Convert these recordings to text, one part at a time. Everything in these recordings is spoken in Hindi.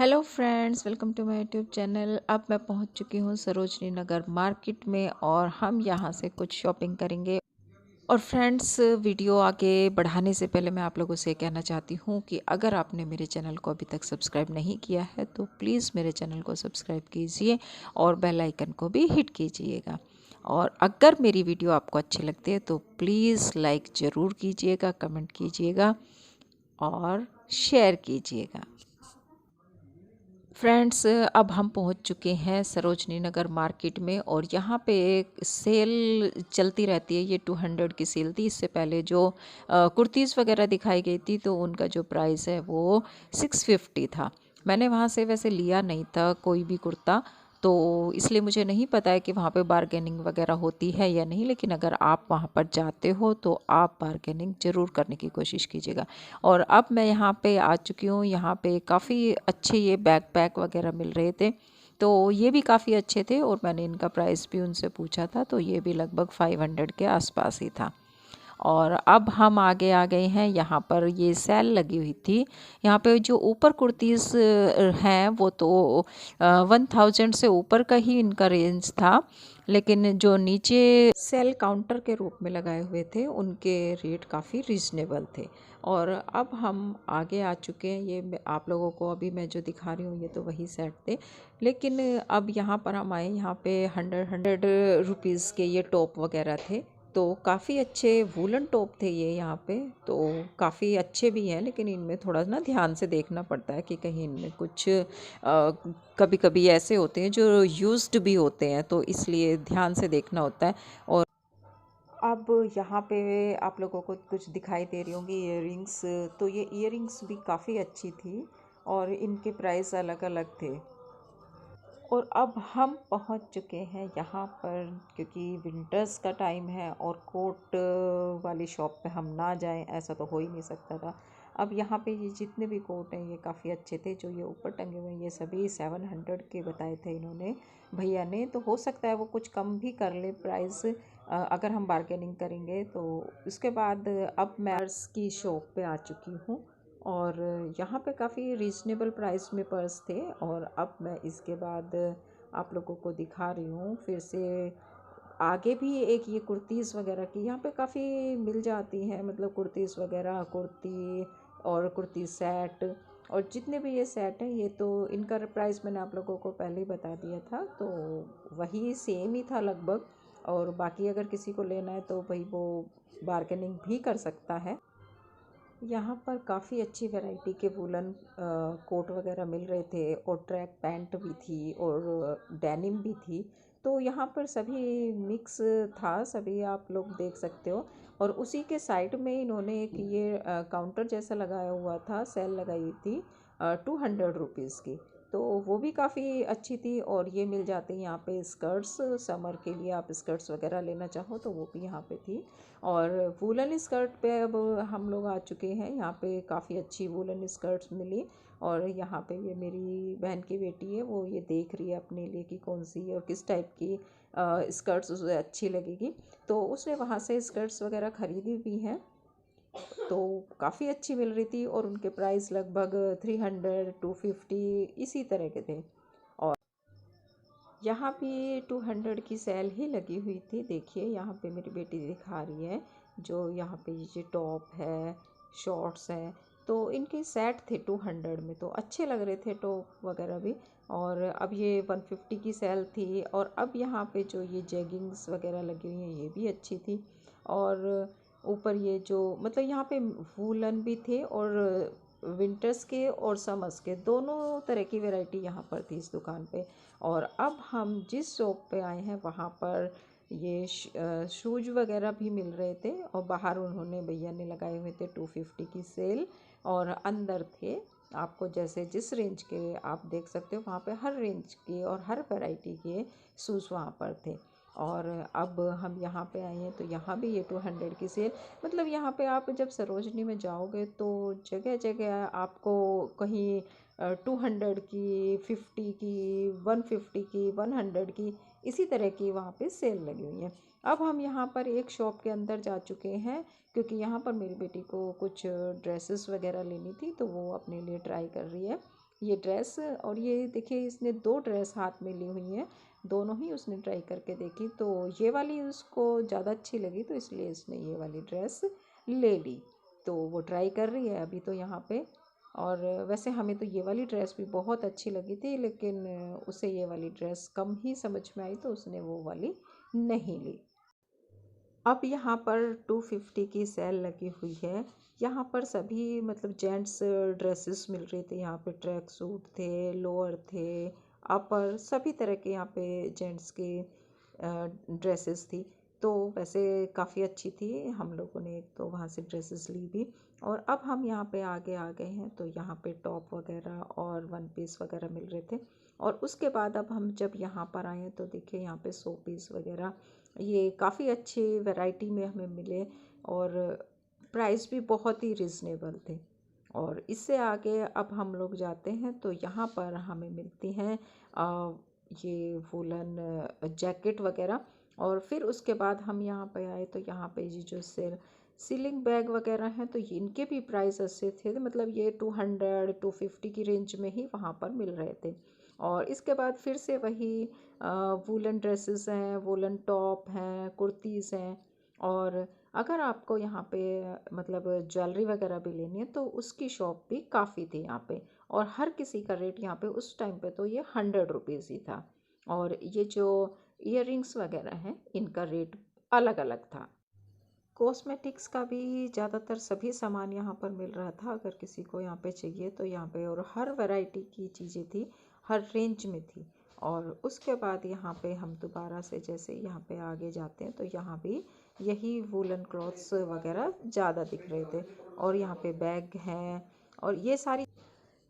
Hello friends, welcome to my YouTube channel. अब मैं पहुंच चुकी हूं सरोजनी नगर मार्केट में और हम यहां से कुछ शॉपिंग करेंगे। और फ्रेंड्स, वीडियो आगे बढ़ाने से पहले मैं आप लोगों से कहना चाहती हूं कि अगर आपने मेरे चैनल को अभी तक सब्सक्राइब नहीं किया है तो प्लीज़ मेरे चैनल को सब्सक्राइब कीजिए और बेल आइकन को भी हिट कीजिएगा। और अगर मेरी वीडियो आपको अच्छी लगती है तो प्लीज़ लाइक ज़रूर कीजिएगा, कमेंट कीजिएगा और शेयर कीजिएगा। फ्रेंड्स, अब हम पहुंच चुके हैं सरोजनी नगर मार्केट में और यहाँ पे एक सेल चलती रहती है। ये 200 की सेल थी। इससे पहले जो कुर्तीज़ वगैरह दिखाई गई थी तो उनका जो प्राइस है वो 650 था। मैंने वहाँ से वैसे लिया नहीं था कोई भी कुर्ता, तो इसलिए मुझे नहीं पता है कि वहाँ पे बारगेनिंग वगैरह होती है या नहीं। लेकिन अगर आप वहाँ पर जाते हो तो आप बारगेनिंग ज़रूर करने की कोशिश कीजिएगा। और अब मैं यहाँ पे आ चुकी हूँ। यहाँ पे काफ़ी अच्छे ये बैकपैक वगैरह मिल रहे थे, तो ये भी काफ़ी अच्छे थे और मैंने इनका प्राइस भी उनसे पूछा था तो ये भी लगभग 500 के आसपास ही था। और अब हम आगे आ गए हैं। यहाँ पर ये सेल लगी हुई थी। यहाँ पे जो ऊपर कुर्तीज़ हैं वो तो 1000 से ऊपर का ही इनका रेंज था, लेकिन जो नीचे सेल काउंटर के रूप में लगाए हुए थे उनके रेट काफ़ी रीज़नेबल थे। और अब हम आगे आ चुके हैं। ये आप लोगों को अभी मैं जो दिखा रही हूँ ये तो वही सेट थे, लेकिन अब यहाँ पर हम आए। यहाँ पे 100 रुपीज़ के ये टॉप वगैरह थे, तो काफ़ी अच्छे वूलन टॉप थे ये यहाँ पे। तो काफ़ी अच्छे भी हैं, लेकिन इनमें थोड़ा ना ध्यान से देखना पड़ता है कि कहीं इनमें कुछ कभी कभी ऐसे होते हैं जो यूज्ड भी होते हैं, तो इसलिए ध्यान से देखना होता है। और अब यहाँ पे आप लोगों को कुछ दिखाई दे रही होंगी इयररिंग्स। तो ये इयररिंग्स भी काफ़ी अच्छी थी और इनके प्राइस अलग अलग थे। और अब हम पहुंच चुके हैं यहाँ पर, क्योंकि विंटर्स का टाइम है और कोट वाली शॉप पे हम ना जाएं ऐसा तो हो ही नहीं सकता था। अब यहाँ पे ये जितने भी कोट हैं ये काफ़ी अच्छे थे। जो ये ऊपर टंगे हुए हैं ये सभी 700 के बताए थे इन्होंने, भैया ने। तो हो सकता है वो कुछ कम भी कर ले प्राइस अगर हम बार्गेनिंग करेंगे तो। उसके बाद अब मैं पर्स की शॉप पे आ चुकी हूँ और यहाँ पे काफ़ी रीज़नेबल प्राइस में पर्स थे। और अब मैं इसके बाद आप लोगों को दिखा रही हूँ फिर से आगे भी एक ये कुर्तीज़ वगैरह की यहाँ पे काफ़ी मिल जाती हैं। मतलब कुर्तीज़ वगैरह, कुर्ती और कुर्ती सेट और जितने भी ये सेट हैं ये तो इनका प्राइस मैंने आप लोगों को पहले ही बता दिया था, तो वही सेम ही था लगभग। और बाकी अगर किसी को लेना है तो भाई वो बार्गेनिंग भी कर सकता है। यहाँ पर काफ़ी अच्छी वैरायटी के वूलन कोट वगैरह मिल रहे थे और ट्रैक पैंट भी थी और डेनिम भी थी। तो यहाँ पर सभी मिक्स था, सभी आप लोग देख सकते हो। और उसी के साइड में इन्होंने एक ये काउंटर जैसा लगाया हुआ था, सेल लगाई हुई थी 200 रुपीज़ की। तो वो भी काफ़ी अच्छी थी। और ये मिल जाते हैं यहाँ पे स्कर्ट्स, समर के लिए आप स्कर्ट्स वगैरह लेना चाहो तो वो भी यहाँ पे थी। और वूलन स्कर्ट पे अब हम लोग आ चुके हैं। यहाँ पे काफ़ी अच्छी वूलन स्कर्ट्स मिली। और यहाँ पे ये मेरी बहन की बेटी है, वो ये देख रही है अपने लिए कि कौन सी और किस टाइप की स्कर्ट्स उसे अच्छी लगेगी। तो उसने वहाँ से स्कर्ट्स वगैरह ख़रीदी भी हैं, तो काफ़ी अच्छी मिल रही थी। और उनके प्राइस लगभग 300 250 इसी तरह के थे। और यहाँ भी 200 की सेल ही लगी हुई थी। देखिए यहाँ पे मेरी बेटी दिखा रही है, जो यहाँ पे ये टॉप है, शॉर्ट्स हैं, तो इनके सेट थे 200 में, तो अच्छे लग रहे थे टॉप वगैरह भी। और अब ये 150 की सेल थी। और अब यहाँ पे जो ये जेगिंग्स वगैरह लगी हुई हैं ये भी अच्छी थी। और ऊपर ये जो मतलब यहाँ पे वूलन भी थे और विंटर्स के और समर्स के दोनों तरह की वैरायटी यहाँ पर थी इस दुकान पे। और अब हम जिस शॉप पे आए हैं वहाँ पर ये शूज वगैरह भी मिल रहे थे। और बाहर उन्होंने भैया ने लगाए हुए थे 250 की सेल। और अंदर थे आपको जैसे जिस रेंज के आप देख सकते हो, वहाँ पे हर रेंज के और हर वैरायटी के शूज़ वहाँ पर थे। और अब हम यहाँ पे आए हैं तो यहाँ भी ये 200 की सेल। मतलब यहाँ पे आप जब सरोजनी में जाओगे तो जगह जगह आपको कहीं 200 की, 50 की, 150 की, 100 की, इसी तरह की वहाँ पे सेल लगी हुई है। अब हम यहाँ पर एक शॉप के अंदर जा चुके हैं, क्योंकि यहाँ पर मेरी बेटी को कुछ ड्रेसेस वगैरह लेनी थी तो वो अपने लिए ट्राई कर रही है। ये ड्रेस। और ये देखिए इसने 2 ड्रेस हाथ में ली हुई हैं, दोनों ही उसने ट्राई करके देखी, तो ये वाली उसको ज़्यादा अच्छी लगी तो इसलिए इसने ये वाली ड्रेस ले ली। तो वो ट्राई कर रही है अभी तो यहाँ पे। और वैसे हमें तो ये वाली ड्रेस भी बहुत अच्छी लगी थी, लेकिन उसे ये वाली ड्रेस कम ही समझ में आई तो उसने वो वाली नहीं ली। अब यहाँ पर 250 की सेल लगी हुई है। यहाँ पर सभी मतलब जेंट्स ड्रेसेस मिल रही थी। यहाँ पे ट्रैक सूट थे, लोअर थे, अपर, सभी तरह के यहाँ पे जेंट्स के ड्रेसेस थी। तो वैसे काफ़ी अच्छी थी, हम लोगों ने एक तो वहाँ से ड्रेसेस ली भी। और अब हम यहाँ पे आगे आ गए हैं, तो यहाँ पे टॉप वगैरह और वन पीस वगैरह मिल रहे थे। और उसके बाद अब हम जब यहाँ पर आए तो देखिए यहाँ पे शो पीस वगैरह ये काफ़ी अच्छी वैरायटी में हमें मिले, और प्राइस भी बहुत ही रिजनेबल थे। और इससे आगे अब हम लोग जाते हैं तो यहाँ पर हमें मिलती हैं ये वूलन जैकेट वगैरह। और फिर उसके बाद हम यहाँ पे आए तो यहाँ पे ये जो सीलिंग बैग वगैरह हैं तो इनके भी प्राइस अच्छे थे, मतलब ये 200-250 की रेंज में ही वहाँ पर मिल रहे थे। और इसके बाद फिर से वही वूलन ड्रेसेस हैं, वूलन टॉप हैं, कुर्तीज़ हैं। और अगर आपको यहाँ पे मतलब ज्वेलरी वगैरह भी लेनी है तो उसकी शॉप भी काफ़ी थी यहाँ पे। और हर किसी का रेट यहाँ पे उस टाइम पे तो ये 100 रुपीज़ ही था। और ये जो इयररिंग्स वगैरह हैं इनका रेट अलग अलग था। कॉस्मेटिक्स का भी ज़्यादातर सभी सामान यहाँ पर मिल रहा था, अगर किसी को यहाँ पे चाहिए तो यहाँ पे। और हर वैरायटी की चीज़ें थी, हर रेंज में थी। और उसके बाद यहाँ पे हम दोबारा से जैसे यहाँ पे आगे जाते हैं तो यहाँ भी यही वूलन क्लॉथ्स वगैरह ज़्यादा दिख रहे थे। और यहाँ पे बैग हैं और ये सारी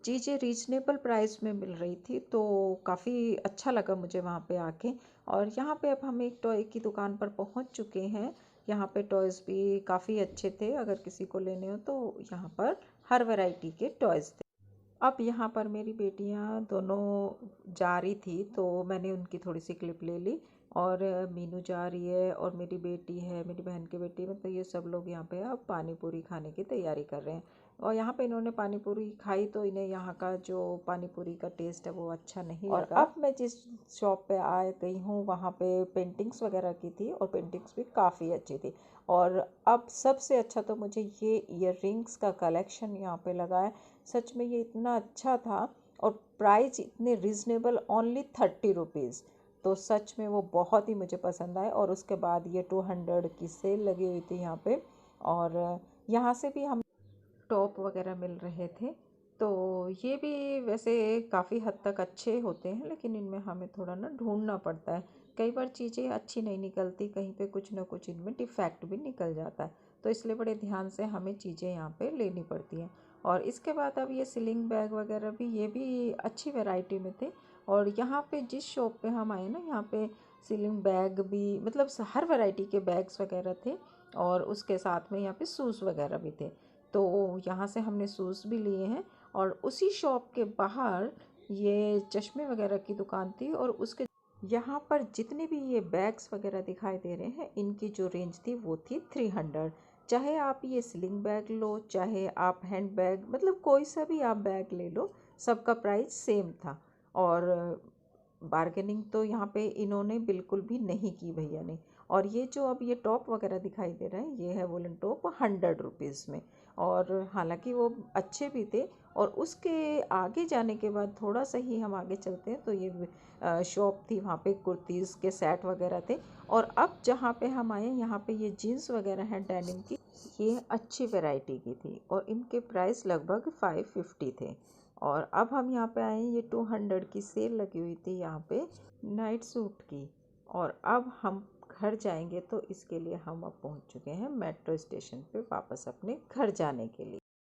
चीज़ें रीजनेबल प्राइस में मिल रही थी, तो काफ़ी अच्छा लगा मुझे वहाँ पे आके। और यहाँ पे अब हम एक टॉय की दुकान पर पहुँच चुके हैं। यहाँ पे टॉयज़ भी काफ़ी अच्छे थे, अगर किसी को लेने हो तो यहाँ पर हर वैरायटी के टॉयज़ थे। अब यहाँ पर मेरी बेटियाँ दोनों जा रही थी तो मैंने उनकी थोड़ी सी क्लिप ले ली। और मीनू जा रही है और मेरी बेटी है, मेरी बहन की बेटी, मतलब ये सब लोग यहाँ पे अब पानी पूरी खाने की तैयारी कर रहे हैं। और यहाँ पे इन्होंने पानी पूरी खाई तो इन्हें यहाँ का जो पानी पूरी का टेस्ट है वो अच्छा नहीं लगा। और अब मैं जिस शॉप पे आ गई हूँ वहाँ पे पेंटिंग्स वगैरह की थी और पेंटिंग्स भी काफ़ी अच्छी थी। और अब सबसे अच्छा तो मुझे ये इयररिंग्स का कलेक्शन यहाँ पे लगा है। सच में ये इतना अच्छा था और प्राइस इतने रिजनेबल, ओनली 30 रुपीज़। तो सच में वो बहुत ही मुझे पसंद आए। और उसके बाद ये 200 की सेल लगी हुई थी यहाँ पे। और यहाँ से भी हम टॉप वगैरह मिल रहे थे। तो ये भी वैसे काफ़ी हद तक अच्छे होते हैं, लेकिन इनमें हमें थोड़ा ना ढूंढना पड़ता है। कई बार चीज़ें अच्छी नहीं निकलती, कहीं पे कुछ ना कुछ इनमें डिफेक्ट भी निकल जाता है। तो इसलिए बड़े ध्यान से हमें चीज़ें यहाँ पे लेनी पड़ती हैं। और इसके बाद अब ये सिलिंग बैग वगैरह भी, ये भी अच्छी वैरायटी में थे। और यहाँ पे जिस शॉप पे हम आए ना, यहाँ पे सिलिंग बैग भी मतलब हर वैरायटी के बैग्स वगैरह थे। और उसके साथ में यहाँ पे शूज़ वगैरह भी थे, तो यहाँ से हमने शूज़ भी लिए हैं। और उसी शॉप के बाहर ये चश्मे वगैरह की दुकान थी। और उसके यहाँ पर जितने भी ये बैग्स वगैरह दिखाई दे रहे हैं इनकी जो रेंज थी वो थी 300। चाहे आप ये स्लिंग बैग लो, चाहे आप हैंड बैग, मतलब कोई सा भी आप बैग ले लो, सबका प्राइस सेम था। और बार्गेनिंग तो यहाँ पे इन्होंने बिल्कुल भी नहीं की भैया ने। और ये जो अब ये टॉप वगैरह दिखाई दे रहा है ये है वुलन टॉप 100 रुपीज़ में। और हालांकि वो अच्छे भी थे। और उसके आगे जाने के बाद थोड़ा सा ही हम आगे चलते हैं तो ये शॉप थी, वहाँ पे कुर्तीज़ के सेट वगैरह थे। और अब जहाँ पे हम आए यहाँ पे ये जीन्स वगैरह हैं डेनिम की, ये अच्छी वैरायटी की थी और इनके प्राइस लगभग 550 थे। और अब हम यहाँ पे आए, ये 200 की सेल लगी हुई थी यहाँ पे नाइट सूट की। और अब हम घर जाएंगे तो इसके लिए हम अब पहुँच चुके हैं मेट्रो स्टेशन पे वापस अपने घर जाने के लिए।